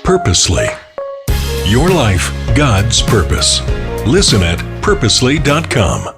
Purposely. Your life, God's purpose. Listen at purposely.com.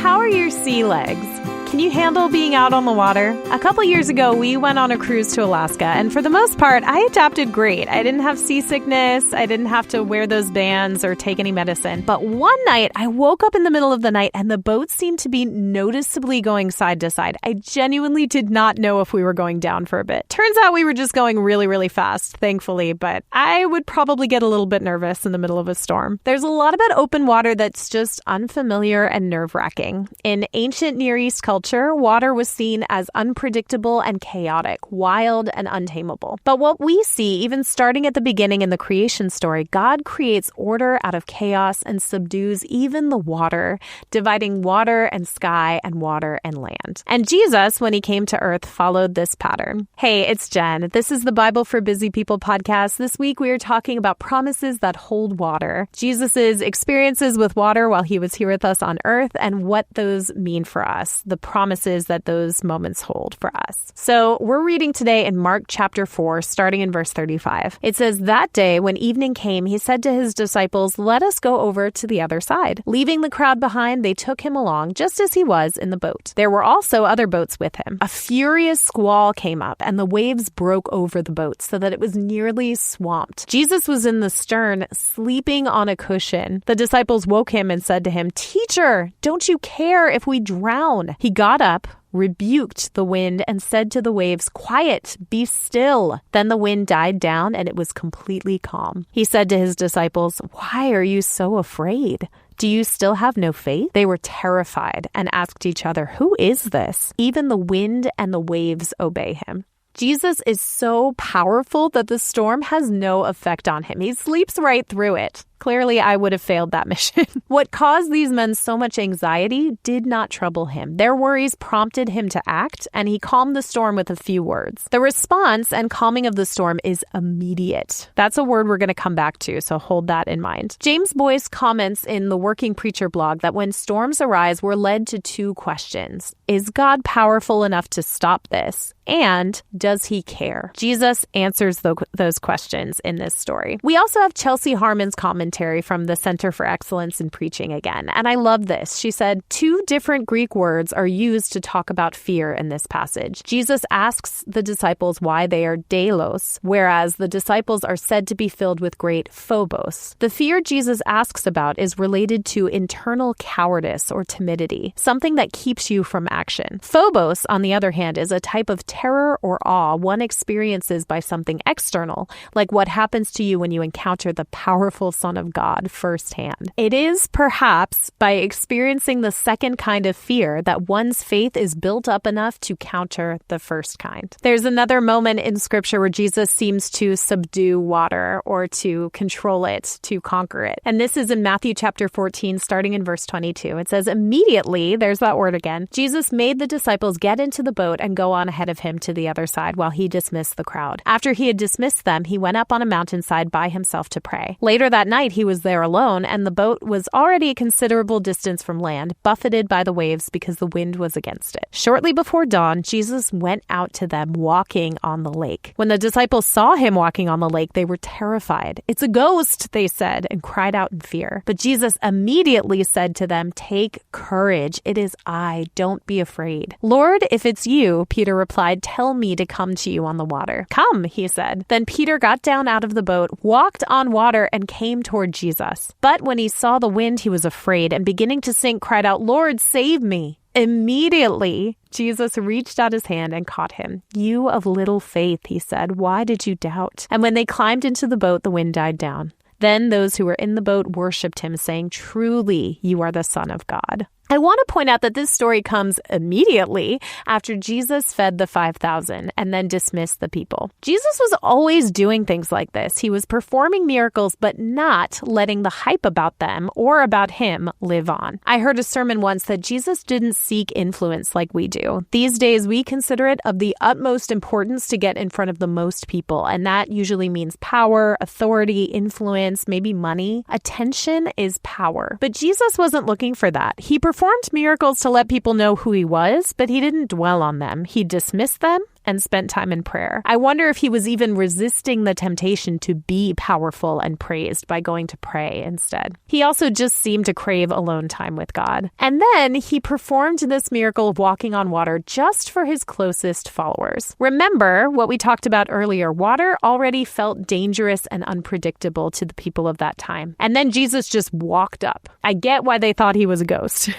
How are your sea legs? Can you handle being out on the water? A couple years ago, we went on a cruise to Alaska, and for the most part, I adapted great. I didn't have seasickness, I didn't have to wear those bands or take any medicine. But one night, I woke up in the middle of the night, and the boat seemed to be noticeably going side to side. I genuinely did not know if we were going down for a bit. Turns out we were just going really, really fast, thankfully, but I would probably get a little bit nervous in the middle of a storm. There's a lot about open water that's just unfamiliar and nerve-wracking. In ancient Near East culture, water was seen as unpredictable and chaotic, wild and untamable. But what we see, even starting at the beginning in the creation story, God creates order out of chaos and subdues even the water, dividing water and sky and water and land. And Jesus, when he came to earth, followed this pattern. Hey, it's Jen. This is the Bible for Busy People podcast. This week we are talking about promises that hold water, Jesus's experiences with water while he was here with us on earth, and what those mean for us, the promises that those moments hold for us. So we're reading today in Mark chapter 4, starting in verse 35. It says, "That day when evening came, he said to his disciples, 'Let us go over to the other side.' Leaving the crowd behind, they took him along just as he was in the boat. There were also other boats with him. A furious squall came up, and the waves broke over the boat so that it was nearly swamped. Jesus was in the stern, sleeping on a cushion. The disciples woke him and said to him, 'Teacher, don't you care if we drown?' He got up, rebuked the wind, and said to the waves, 'Quiet, be still.' Then the wind died down, and it was completely calm. He said to his disciples, 'Why are you so afraid? Do you still have no faith?' They were terrified and asked each other, 'Who is this? Even the wind and the waves obey him.'" Jesus is so powerful that the storm has no effect on him. He sleeps right through it. Clearly, I would have failed that mission. What caused these men so much anxiety did not trouble him. Their worries prompted him to act, and he calmed the storm with a few words. The response and calming of the storm is immediate. That's a word we're going to come back to, so hold that in mind. James Boyce comments in the Working Preacher blog that when storms arise, we're led to two questions. Is God powerful enough to stop this? And does he care? Jesus answers those questions in this story. We also have Chelsea Harmon's commentary from the Center for Excellence in Preaching again, and I love this. She said, two different Greek words are used to talk about fear in this passage. Jesus asks the disciples why they are deilos, whereas the disciples are said to be filled with great phobos. The fear Jesus asks about is related to internal cowardice or timidity, something that keeps you from action. Phobos, on the other hand, is a type of terror or awe one experiences by something external, like what happens to you when you encounter the powerful Son of God firsthand. It is perhaps by experiencing the second kind of fear that one's faith is built up enough to counter the first kind. There's another moment in Scripture where Jesus seems to subdue water or to control it, to conquer it. And this is in Matthew chapter 14, starting in verse 22. It says, "Immediately," there's that word again, "Jesus made the disciples get into the boat and go on ahead of him to the other side while he dismissed the crowd. After he had dismissed them, he went up on a mountainside by himself to pray. Later that night, he was there alone, and the boat was already a considerable distance from land, buffeted by the waves because the wind was against it. Shortly before dawn, Jesus went out to them walking on the lake. When the disciples saw him walking on the lake, they were terrified. 'It's a ghost,' they said, and cried out in fear. But Jesus immediately said to them, 'Take courage. It is I. Don't be afraid.' 'Lord, if it's you,' Peter replied, 'tell me to come to you on the water.' 'Come,' he said. Then Peter got down out of the boat, walked on water, and came toward Jesus. But when he saw the wind, he was afraid, and beginning to sink, cried out, 'Lord, save me.' Immediately, Jesus reached out his hand and caught him. 'You of little faith,' he said, 'why did you doubt?' And when they climbed into the boat, the wind died down. Then those who were in the boat worshipped him, saying, 'Truly, you are the Son of God.'" I want to point out that this story comes immediately after Jesus fed the 5,000 and then dismissed the people. Jesus was always doing things like this. He was performing miracles, but not letting the hype about them or about him live on. I heard a sermon once that Jesus didn't seek influence like we do. These days, we consider it of the utmost importance to get in front of the most people, and that usually means power, authority, influence, maybe money. Attention is power. But Jesus wasn't looking for that. He performed miracles to let people know who he was, but he didn't dwell on them. He dismissed them and spent time in prayer. I wonder if he was even resisting the temptation to be powerful and praised by going to pray instead. He also just seemed to crave alone time with God. And then he performed this miracle of walking on water just for his closest followers. Remember what we talked about earlier. Water already felt dangerous and unpredictable to the people of that time. And then Jesus just walked up. I get why they thought he was a ghost.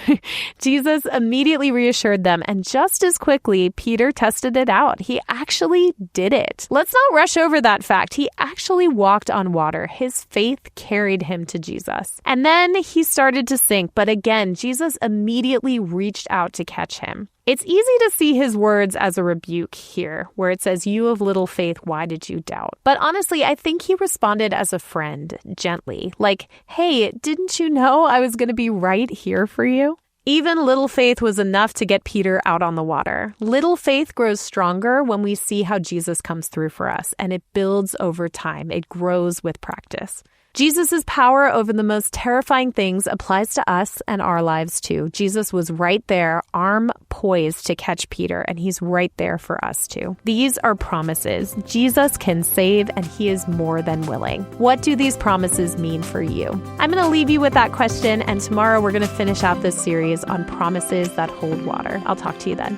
Jesus immediately reassured them, and just as quickly, Peter tested it out. He actually did it. Let's not rush over that fact. He actually walked on water. His faith carried him to Jesus. And then he started to sink, but again, Jesus immediately reached out to catch him. It's easy to see his words as a rebuke here, where it says, "You of little faith, why did you doubt?" But honestly, I think he responded as a friend, gently, like, "Hey, didn't you know I was going to be right here for you?" Even little faith was enough to get Peter out on the water. Little faith grows stronger when we see how Jesus comes through for us, and it builds over time. It grows with practice. Jesus' power over the most terrifying things applies to us and our lives too. Jesus was right there, arm poised to catch Peter, and he's right there for us too. These are promises. Jesus can save, and he is more than willing. What do these promises mean for you? I'm going to leave you with that question, and tomorrow we're going to finish out this series on promises that hold water. I'll talk to you then.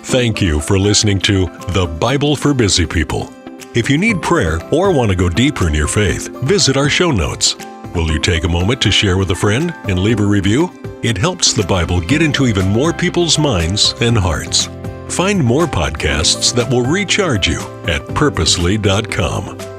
Thank you for listening to The Bible for Busy People. If you need prayer or want to go deeper in your faith, visit our show notes. Will you take a moment to share with a friend and leave a review? It helps the Bible get into even more people's minds and hearts. Find more podcasts that will recharge you at purposely.com.